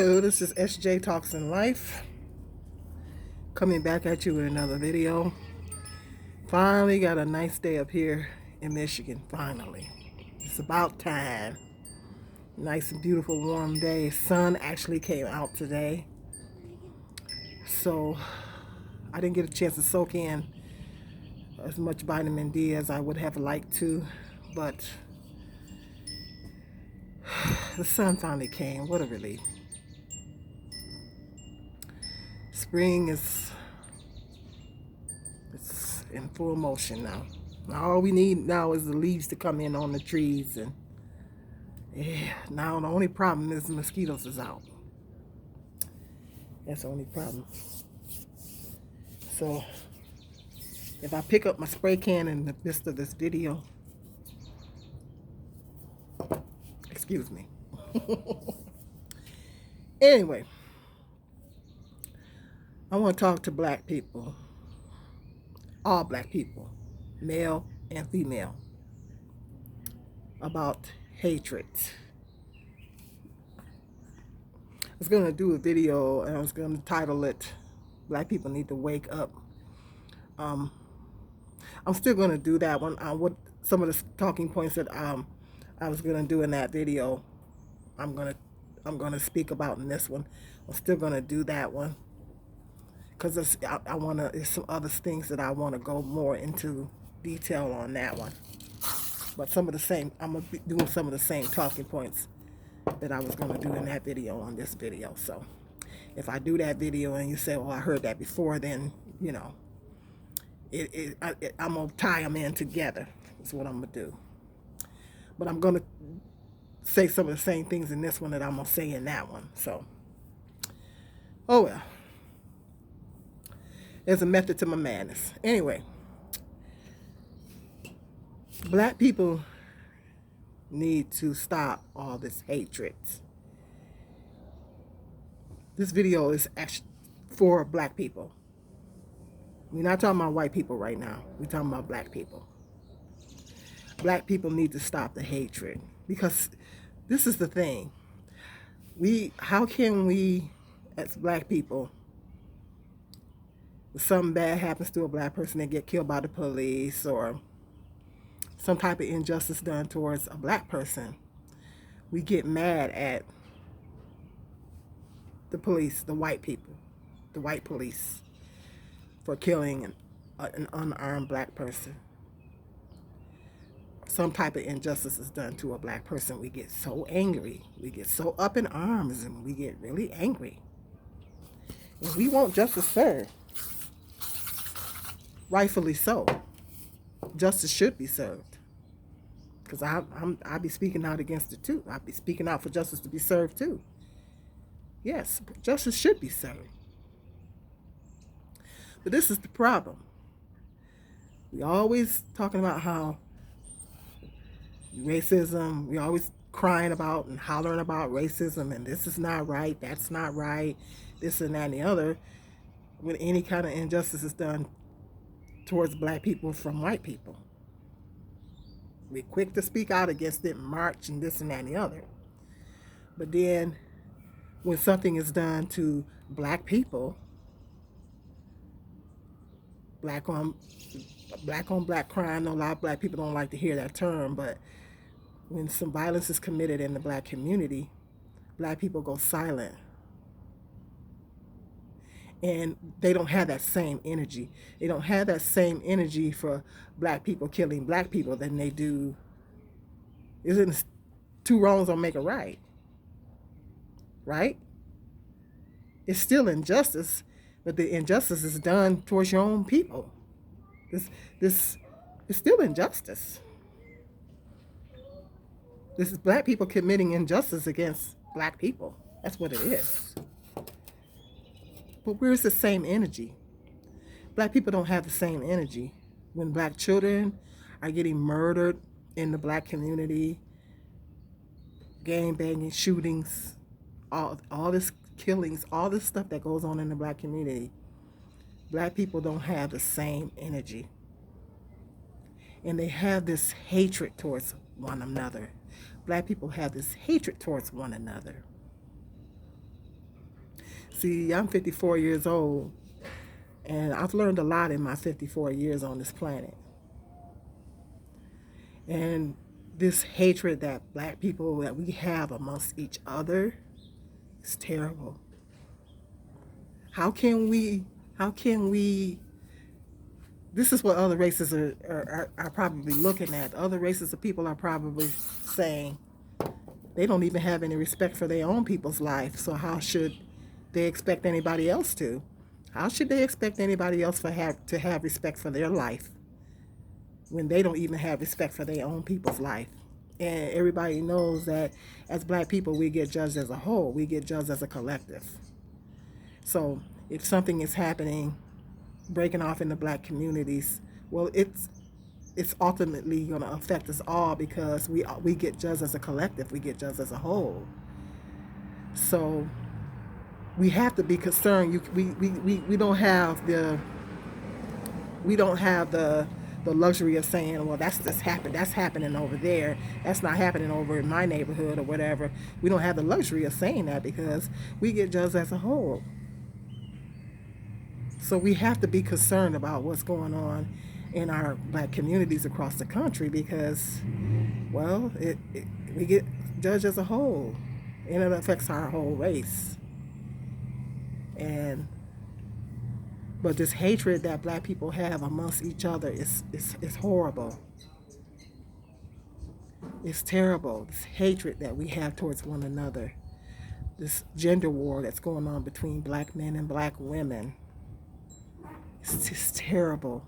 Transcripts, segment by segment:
Hello, this is SJ Talks in Life, coming back at you with another video. Finally got a nice day up here in Michigan, finally. It's about time. Nice and beautiful warm day. Sun actually came out today. So I didn't get a chance to soak in as much vitamin D as I would have liked to, but the sun finally came. What a relief. Spring is it's in full motion now. All we need now is the leaves to come in on the trees, and yeah, now the only problem is the mosquitoes is out. That's the only problem. So if I pick up my spray can in the midst of this video, excuse me. Anyway, I want to talk to black people, all black people, male and female, about hatred. I was going to do a video and I was going to title it, Black People Need to Wake Up. I'm still going to do that one. What some of the talking points that I was going to do in that video, I'm going to speak about in this one. I'm still going to do that one because I want to. There's some other things that I want to go more into detail on that one. But some of the same, I'm going to be doing some of the same talking points that I was going to do in that video on this video. So if I do that video and you say, well, I heard that before, then, you know, I'm going to tie them in together. That's what I'm going to do. But I'm going to say some of the same things in this one that I'm going to say in that one. So, oh well. There's a method to my madness. Anyway, black people need to stop all this hatred. This video is actually for black people. We're not talking about white people right now. We're talking about black people. Black people need to stop the hatred, because this is the thing. How can we, as black people, if something bad happens to a black person, they get killed by the police, or some type of injustice done towards a black person, we get mad at the police, the white people, the white police, for killing an unarmed black person. Some type of injustice is done to a black person, we get so angry, we get so up in arms, and we get really angry. And we want justice served. Rightfully so. Justice should be served. Because I be speaking out against it too. I be speaking out for justice to be served too. Yes, justice should be served. But this is the problem. We always talking about how racism, we always crying about and hollering about racism, and this is not right, that's not right, this and that and the other, when any kind of injustice is done towards black people from white people. We're quick to speak out against it, march and this and that and the other. But then when something is done to black people, black on black crime, I know a lot of black people don't like to hear that term, but when some violence is committed in the black community, black people go silent. And they don't have that same energy. They don't have that same energy for black people killing black people than they do. Isn't two wrongs don't make a right? Right? It's still injustice, but the injustice is done towards your own people. This is still injustice. This is black people committing injustice against black people. That's what it is. But where's the same energy? Black people don't have the same energy. When black children are getting murdered in the black community, gang banging, shootings, all this killings, all this stuff that goes on in the black community, black people don't have the same energy. And they have this hatred towards one another. Black people have this hatred towards one another. See, I'm 54 years old, and I've learned a lot in my 54 years on this planet. And this hatred that black people that we have amongst each other is terrible. How can we how can we this is what other races are probably looking at. Other races of people are probably saying they don't even have any respect for their own people's life. So how should they expect anybody else to? How should they expect anybody else to have respect for their life when they don't even have respect for their own people's life? And everybody knows that as black people, we get judged as a whole. We get judged as a collective. So if something is happening, breaking off in the black communities, well, it's ultimately going to affect us all because we get judged as a collective. We get judged as a whole. So we have to be concerned. We don't have the luxury of saying, well, that's happening over there. That's not happening over in my neighborhood or whatever. We don't have the luxury of saying that because we get judged as a whole. So we have to be concerned about what's going on in our black communities across the country because, well, we get judged as a whole, and it affects our whole race. And but this hatred that black people have amongst each other is horrible. It's terrible. This hatred that we have towards one another. This gender war that's going on between black men and black women. It's just terrible.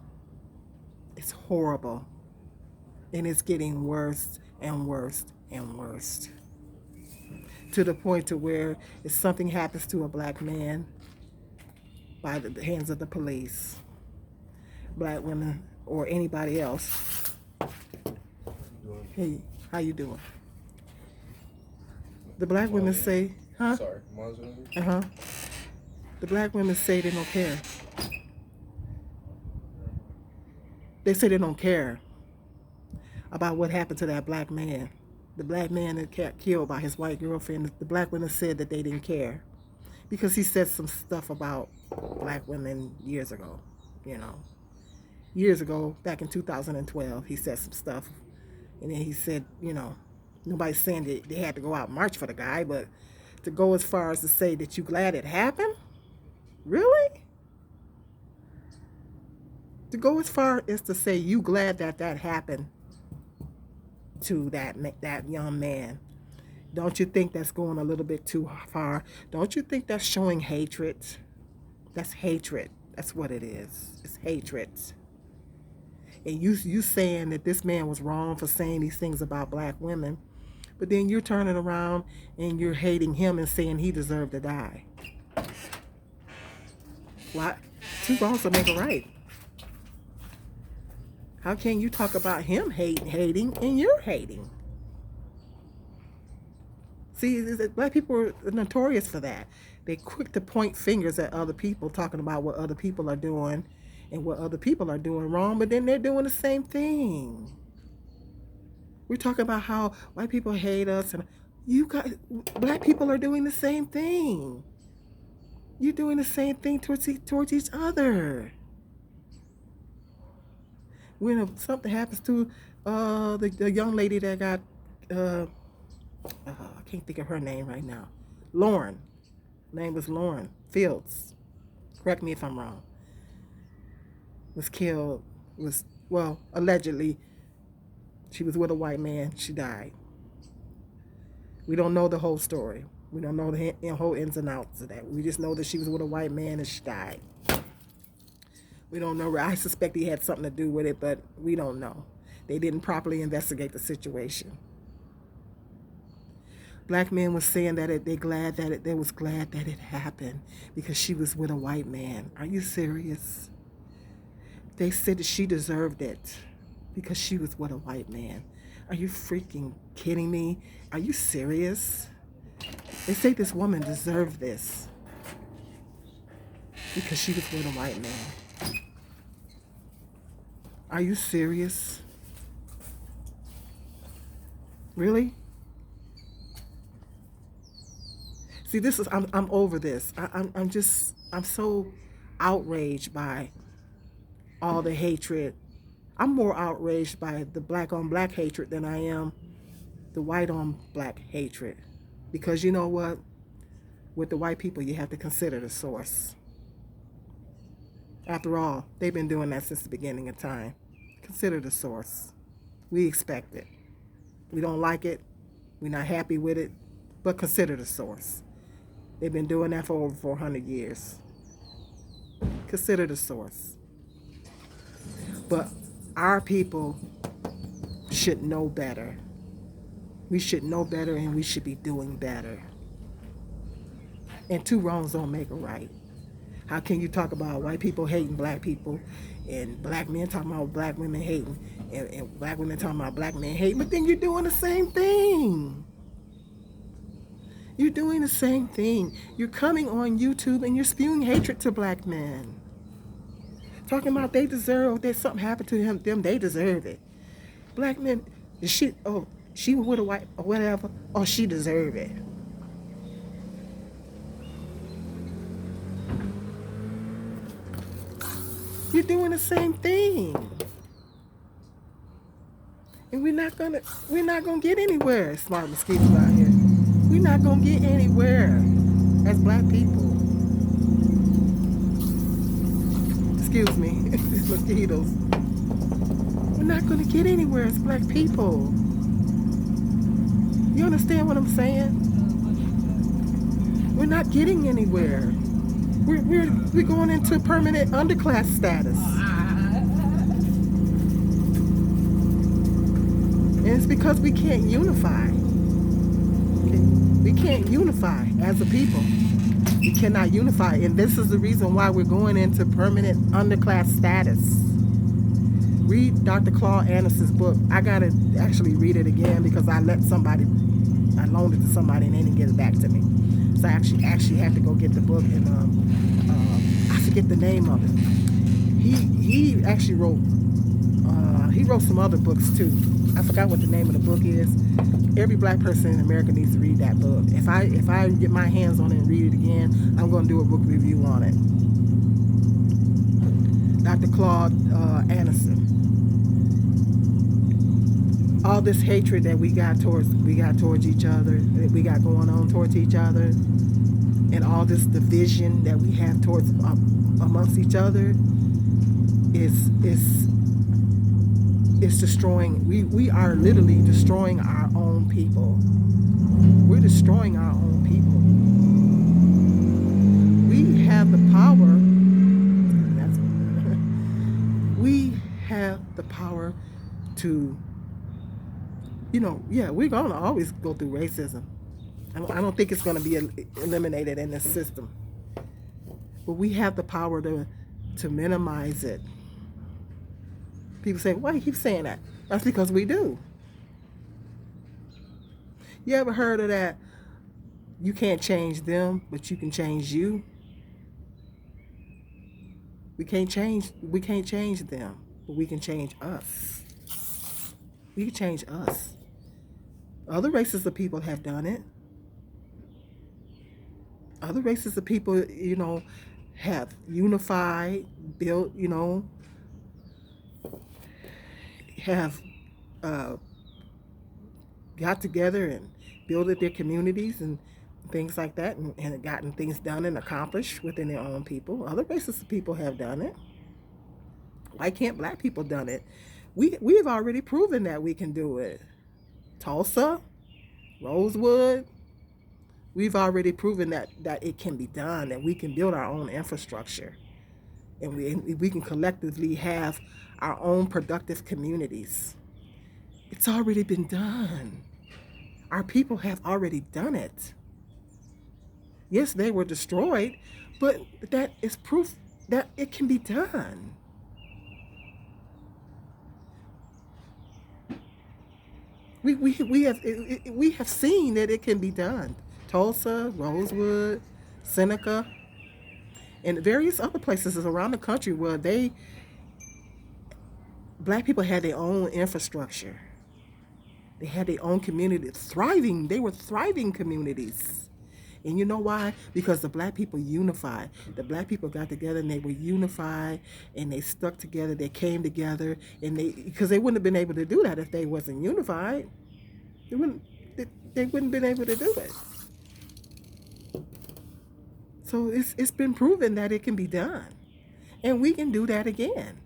It's horrible. And it's getting worse and worse and worse. To the point to where if something happens to a black man by the hands of the police, black women, or anybody else. Hey, how you doing? The black women say, huh? Sorry, Uh-huh. The black women say they don't care. They say they don't care about what happened to that black man. The black man that got killed by his white girlfriend, the black women said that they didn't care because he said some stuff about black women years ago, Years ago, back in 2012, he said some stuff. And then he said, nobody's saying that they had to go out and march for the guy, but to go as far as to say that you glad it happened? Really? To go as far as to say you glad that happened to that young man. Don't you think that's going a little bit too far? Don't you think that's showing hatred? That's hatred. That's what it is. It's hatred. And you saying that this man was wrong for saying these things about black women, but then you're turning around and you're hating him and saying he deserved to die. Why? Two wrongs don't make a right. How can you talk about him hating and you're hating? See, black people are notorious for that. They're quick to point fingers at other people, talking about what other people are doing and what other people are doing wrong, but then they're doing the same thing. We're talking about how white people hate us, and black people are doing the same thing. You're doing the same thing towards each other. When something happens to the young lady that got, I can't think of her name right now, Lauren. Her name was Lauren Fields. Correct me if I'm wrong. Was killed. Allegedly, she was with a white man. She died. We don't know the whole story. We don't know the whole ins and outs of that. We just know that she was with a white man and she died. We don't know. I suspect he had something to do with it, but we don't know. They didn't properly investigate the situation. Black men was saying that they was glad that it happened because she was with a white man. Are you serious? They said that she deserved it because she was with a white man. Are you freaking kidding me? Are you serious? They say this woman deserved this because she was with a white man. Are you serious? Really? See, this is I'm over this. I'm so outraged by all the hatred. I'm more outraged by the black on black hatred than I am the white on black hatred. Because you know what? With the white people, you have to consider the source. After all, they've been doing that since the beginning of time. Consider the source. We expect it. We don't like it. We're not happy with it. But consider the source. They've been doing that for over 400 years. Consider the source. But our people should know better. We should know better, and we should be doing better. And two wrongs don't make a right. How can you talk about white people hating black people and black men talking about black women hating and black women talking about black men hating, but then you're doing the same thing. You're doing the same thing. You're coming on YouTube and you're spewing hatred to black men. Talking about they deserve, that something happened to them, they deserve it. Black men, she was with a white or whatever, or she deserve it. You're doing the same thing. And we're not gonna get anywhere, smart mosquitoes out here. We're not gonna get anywhere as black people. Excuse me, these mosquitoes. We're not gonna get anywhere as black people. You understand what I'm saying? We're not getting anywhere. We're going into permanent underclass status. And it's because we can't unify. We can't unify as a people. We cannot unify. And this is the reason why we're going into permanent underclass status. Read Dr. Claude Anderson's book. I got to actually read it again because I loaned it to somebody and they didn't get it back to me. So I actually had to go get the book, and I forget the name of it. He actually wrote some other books too. I forgot what the name of the book is. Every black person in America needs to read that book. If I get my hands on it and read it again, I'm going to do a book review on it. Dr. Claude Anderson. All this hatred that we got towards each other, that we got going on towards each other, and all this division that we have towards amongst each other is destroying. We are literally destroying our own people. We're destroying our own people. We have the power. We have the power to. We're going to always go through racism. I don't think it's going to be eliminated in this system. But we have the power to minimize it. People say, why do you keep saying that? That's because we do. You ever heard of that? You can't change them, but you can change you. We can't change them, but we can change us. We can change us. Other races of people have done it. Other races of people, have unified, built, have got together and built their communities and things like that, and gotten things done and accomplished within their own people. Other races of people have done it. Why can't black people done it? We've already proven that we can do it. Tulsa, Rosewood, we've already proven that it can be done, that we can build our own infrastructure, and we can collectively have our own productive communities. It's already been done. Our people have already done it. Yes, they were destroyed, but that is proof that it can be done. We have seen that it can be done. Tulsa, Rosewood, Seneca, and various other places around the country where black people had their own infrastructure. They had their own community, thriving. They were thriving communities. And you know why? Because the black people unified. The black people got together and they were unified and they stuck together. They came together and because they wouldn't have been able to do that if they wasn't unified. They wouldn't, they wouldn't have been able to do it. So it's been proven that it can be done. And we can do that again.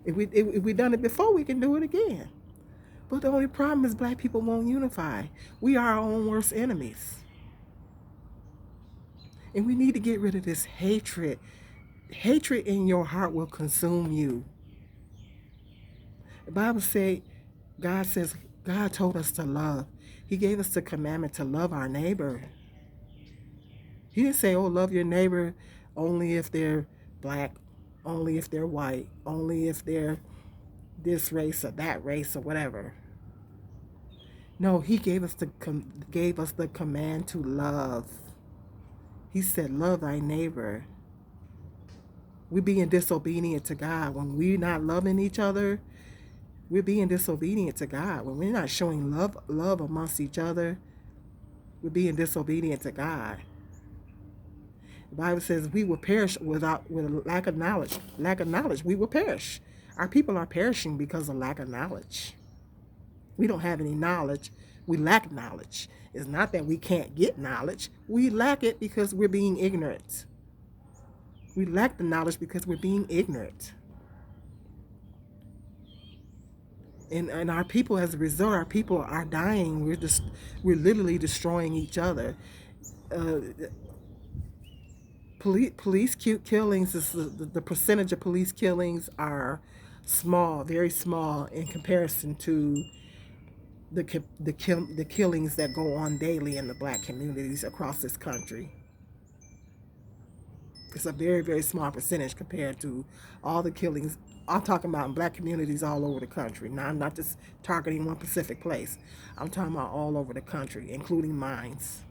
If we done it before, we can do it again. But the only problem is black people won't unify. We are our own worst enemies. And we need to get rid of this hatred. Hatred in your heart will consume you. The Bible says, God told us to love. He gave us the commandment to love our neighbor. He didn't say, oh, love your neighbor only if they're black, only if they're white, only if they're this race or that race or whatever. No, he gave us the command to love. He said, love thy neighbor. We're being disobedient to God. When we're not loving each other, we're being disobedient to God. When we're not showing love amongst each other, we're being disobedient to God. The Bible says we will perish with a lack of knowledge. Lack of knowledge, we will perish. Our people are perishing because of lack of knowledge. We don't have any knowledge. We lack knowledge. It's not that we can't get knowledge. We lack it because we're being ignorant. We lack the knowledge because we're being ignorant. And our people, as a result, our people are dying. We're literally destroying each other. Police killings is the percentage of police killings are small, very small in comparison to the killings that go on daily in the black communities across this country. It's a very, very small percentage compared to all the killings. I'm talking about in black communities all over the country. Now, I'm not just targeting one specific place. I'm talking about all over the country, including mines,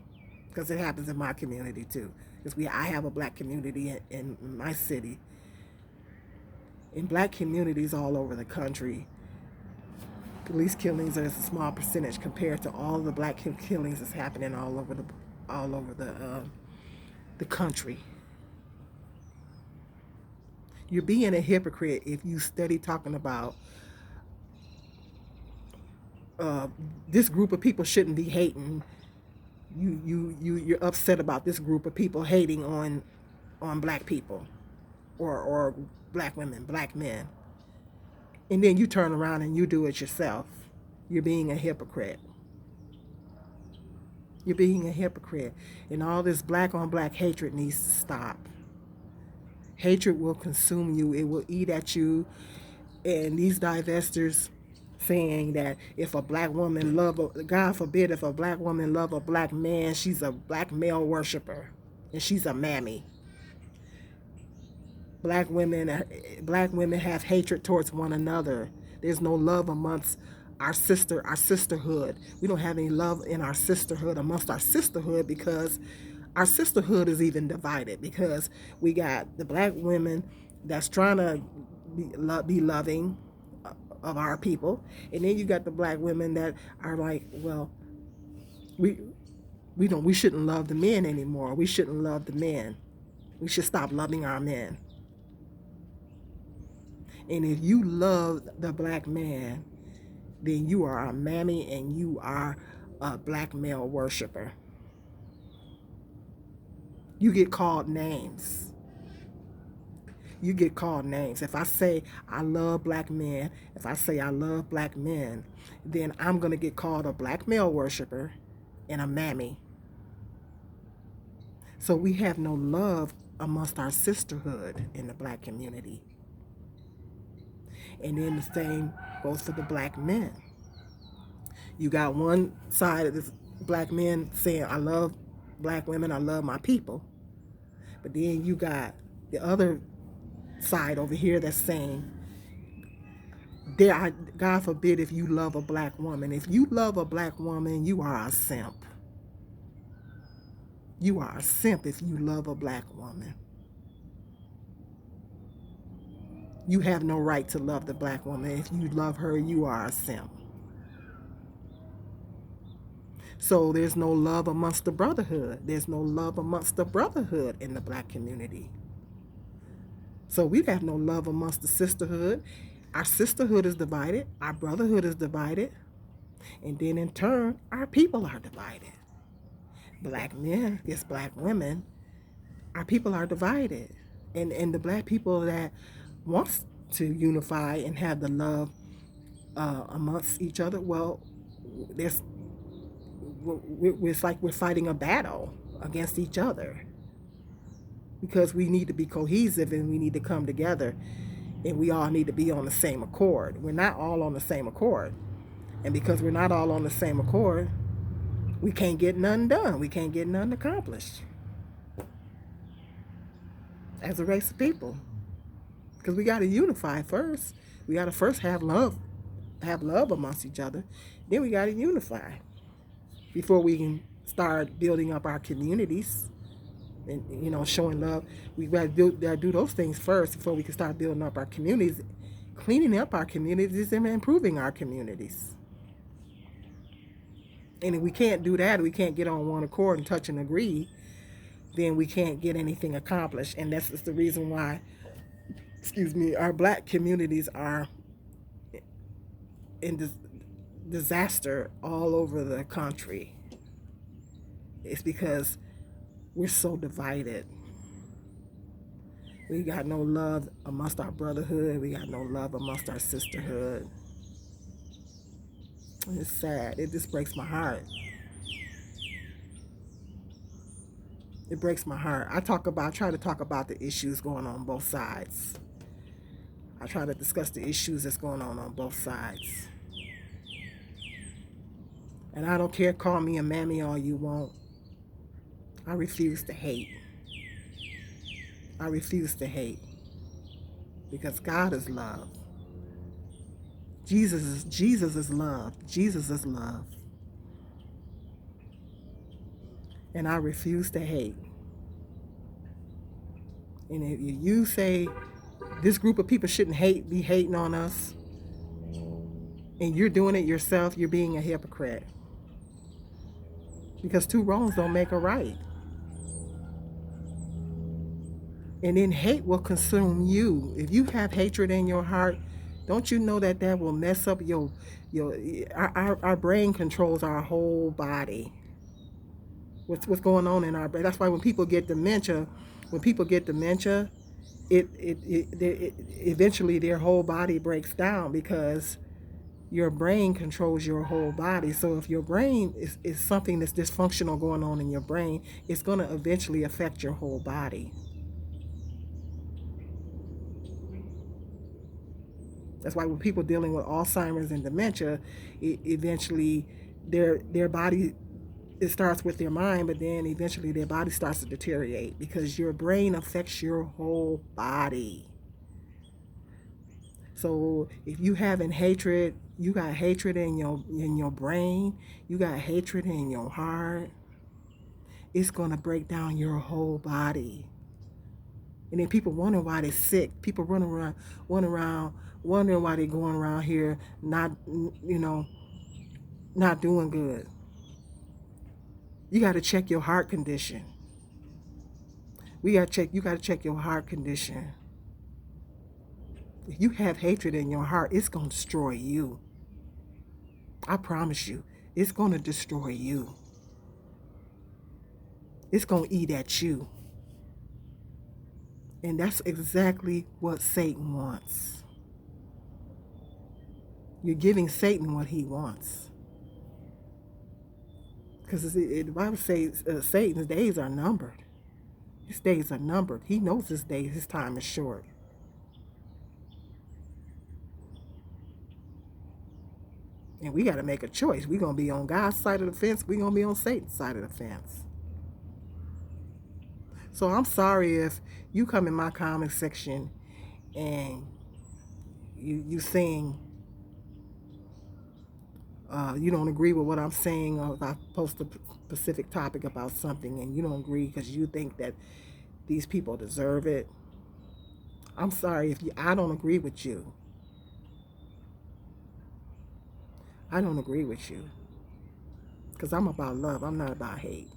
because it happens in my community too. Because I have a black community in my city. In black communities all over the country, police killings are a small percentage compared to all the black killings that's happening all over the country. You're being a hypocrite if you study talking about this group of people shouldn't be hating. You're upset about this group of people hating on black people or black women, black men. And then you turn around and you do it yourself. You're being a hypocrite. You're being a hypocrite. And all this black on black hatred needs to stop. Hatred will consume you. It will eat at you. And these divestors saying that if a black woman God forbid, if a black woman love a black man, she's a black male worshiper. And she's a mammy. Black women have hatred towards one another. There's no love amongst our sisterhood. We don't have any love in our sisterhood, amongst our sisterhood, because our sisterhood is even divided, because we got the black women that's trying to be loving of our people, and then you got the black women that are like, well, we shouldn't love the men anymore. We shouldn't love the men. We should stop loving our men. And if you love the black man, then you are a mammy and you are a black male worshiper. You get called names. You get called names. If I say I love black men, if I say I love black men, then I'm going to get called a black male worshiper and a mammy. So we have no love amongst our sisterhood in the black community. And then the same goes for the black men. You got one side of this black men saying, I love black women, I love my people. But then you got the other side over here that's saying, God forbid if you love a black woman. If you love a black woman, you are a simp. You are a simp if you love a black woman. You have no right to love the black woman. If you love her, you are a simp. So there's no love amongst the brotherhood. There's no love amongst the brotherhood in the black community. So we have no love amongst the sisterhood. Our sisterhood is divided. Our brotherhood is divided. And then in turn, our people are divided. Black men against black women, our people are divided. And the black people that wants to unify and have the love amongst each other, well, there's it's like we're fighting a battle against each other because we need to be cohesive and we need to come together and we all need to be on the same accord. We're not all on the same accord. And because we're not all on the same accord, we can't get none done. We can't get none accomplished as a race of people. Because we got to unify first. We got to first have love amongst each other. Then we got to unify before we can start building up our communities and showing love. We got to do those things first before we can start building up our communities, cleaning up our communities and improving our communities. And if we can't do that, we can't get on one accord and touch and agree, then we can't get anything accomplished. And that's the reason why, our black communities are in disaster all over the country. It's because we're so divided. We got no love amongst our brotherhood. We got no love amongst our sisterhood. It's sad. It just breaks my heart. It breaks my heart. I try to talk about the issues going on both sides. I try to discuss the issues that's going on both sides. And I don't care, call me a mammy all you want. I refuse to hate. I refuse to hate. Because God is love. Jesus is love. Jesus is love. And I refuse to hate. And if you say this group of people shouldn't be hating on us, and you're doing it yourself, you're being a hypocrite. Because two wrongs don't make a right. And then hate will consume you. If you have hatred in your heart, don't you know that will mess up our brain controls our whole body. What's going on in our brain? That's why when people get dementia, it eventually their whole body breaks down because your brain controls your whole body. So if your brain is something that's dysfunctional going on in your brain, it's going to eventually affect your whole body. That's why when people dealing with Alzheimer's and dementia, eventually their body, it starts with their mind, but then eventually their body starts to deteriorate because your brain affects your whole body. So if you having hatred, you got hatred in your brain, you got hatred in your heart, it's gonna break down your whole body. And then people wonder why they're sick. People wondering why they're going around here not doing good. You got to check your heart condition. You got to check your heart condition. If you have hatred in your heart, it's going to destroy you. I promise you, it's going to destroy you. It's going to eat at you. And that's exactly what Satan wants. You're giving Satan what he wants. Because the Bible says Satan's days are numbered. His days are numbered. He knows his time is short. And we got to make a choice. We're going to be on God's side of the fence. We're going to be on Satan's side of the fence. So I'm sorry if you come in my comment section and you saying you don't agree with what I'm saying, or if I post a specific topic about something and you don't agree because you think that these people deserve it. I'm sorry if I don't agree with you. I don't agree with you. Because I'm about love. I'm not about hate.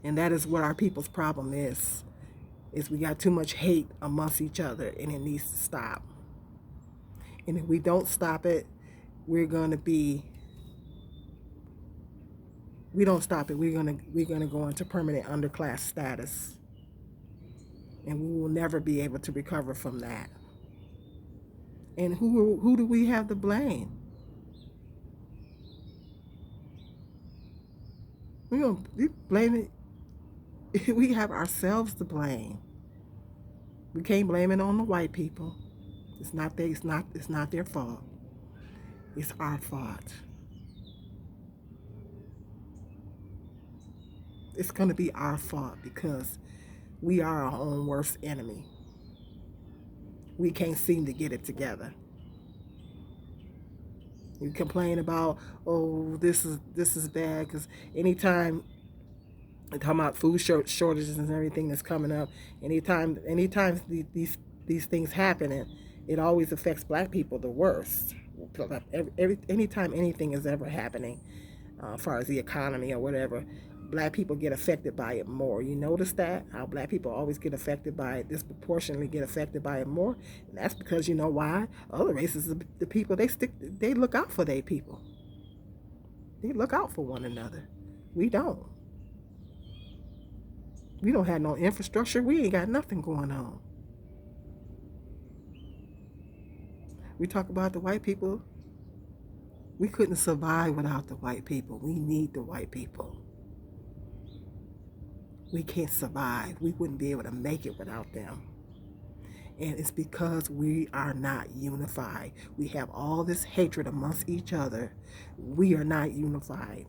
And that is what our people's problem is we got too much hate amongst each other, and it needs to stop. And if we don't stop it, we're going to be we don't stop it, we're going to go into permanent underclass status, and we will never be able to recover from that. And who do we have to blame? We don't blame it. We have ourselves to blame. We can't blame it on the white people. It's not their fault. It's our fault. It's going to be our fault because we are our own worst enemy. We can't seem to get it together. You complain about, oh, this is bad, because anytime they talk about food shortages and everything that's coming up, anytime these things happen, and it always affects black people the worst. Anytime anything is ever happening, as far as the economy or whatever, black people get affected by it more. You notice that? How black people always get affected by it, disproportionately get affected by it more? And that's because, you know why? Other races, the people, they look out for their people. They look out for one another. We don't. We don't have no infrastructure. We ain't got nothing going on. We talk about the white people. We couldn't survive without the white people. We need the white people. We can't survive. We wouldn't be able to make it without them. And it's because we are not unified. We have all this hatred amongst each other. We are not unified.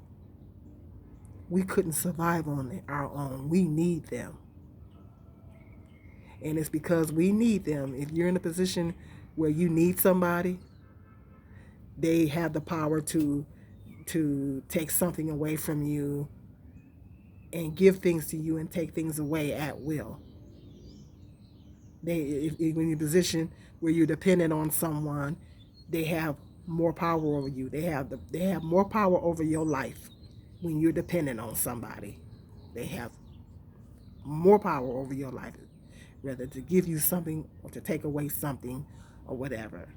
We couldn't survive on our own. We need them. And it's because we need them. If you're in a position where you need somebody, they have the power to take something away from you and give things to you and take things away at will. If you're in a position where you're dependent on someone, they have more power over you. They have more power over your life when you're dependent on somebody. They have more power over your life, whether to give you something or to take away something or whatever.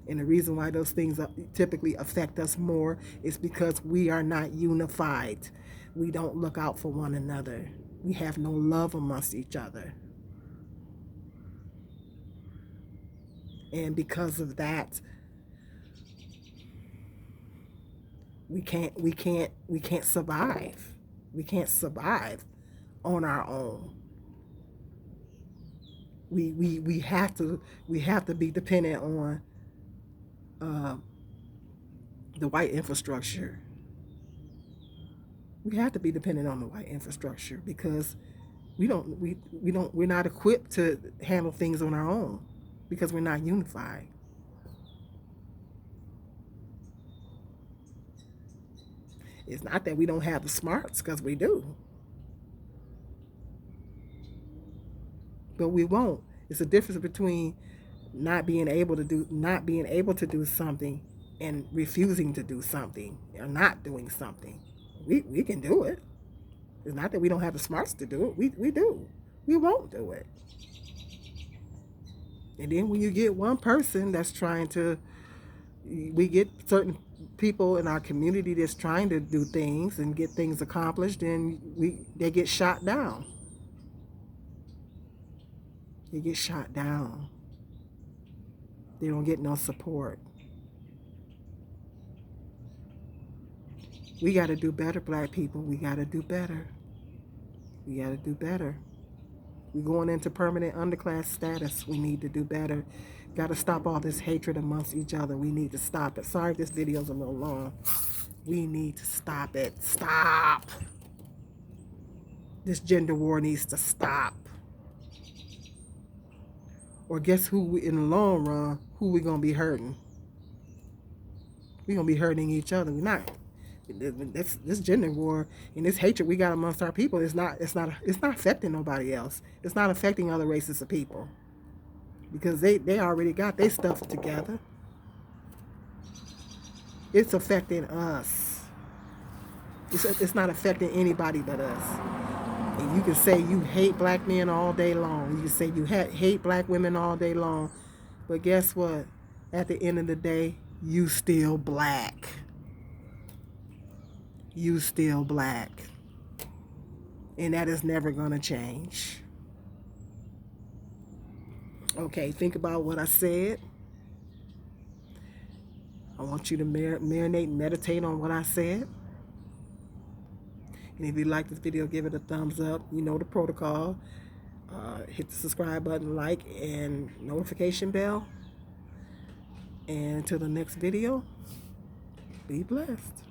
And the reason why those things typically affect us more is because we are not unified. We don't look out for one another. We have no love amongst each other. And because of that, we can't survive. We can't survive on our own. We have to be dependent on the white infrastructure. We have to be dependent on the white infrastructure because we're not equipped to handle things on our own because we're not unified. It's not that we don't have the smarts, because we do. But we won't. It's a difference between not being able to do something and refusing to do something or not doing something. We can do it. It's not that we don't have the smarts to do it. We do. We won't do it. And then when you get one person that's we get certain people in our community that's trying to do things and get things accomplished, and they get shot down. They get shot down. They don't get no support. We got to do better, black people. We got to do better. We got to do better. We're going into permanent underclass status. We need to do better. Got to stop all this hatred amongst each other. We need to stop it. Sorry if this video's a little long. We need to stop it. Stop. This gender war needs to stop. Or guess who, in the long run, who we going to be hurting? We're going to be hurting each other. We're not. This gender war and this hatred we got amongst our people is not affecting nobody else. It's not affecting other races of people because they already got their stuff together. It's affecting us. It's not affecting anybody but us. And you can say you hate black men all day long. You can say you hate black women all day long. But guess what? At the end of the day, you still black. You still black. And that is never going to change. Okay, think about what I said. I want you to marinate and meditate on what I said. And if you like this video, give it a thumbs up. You know the protocol. Hit the subscribe button, like, and notification bell. And until the next video, be blessed.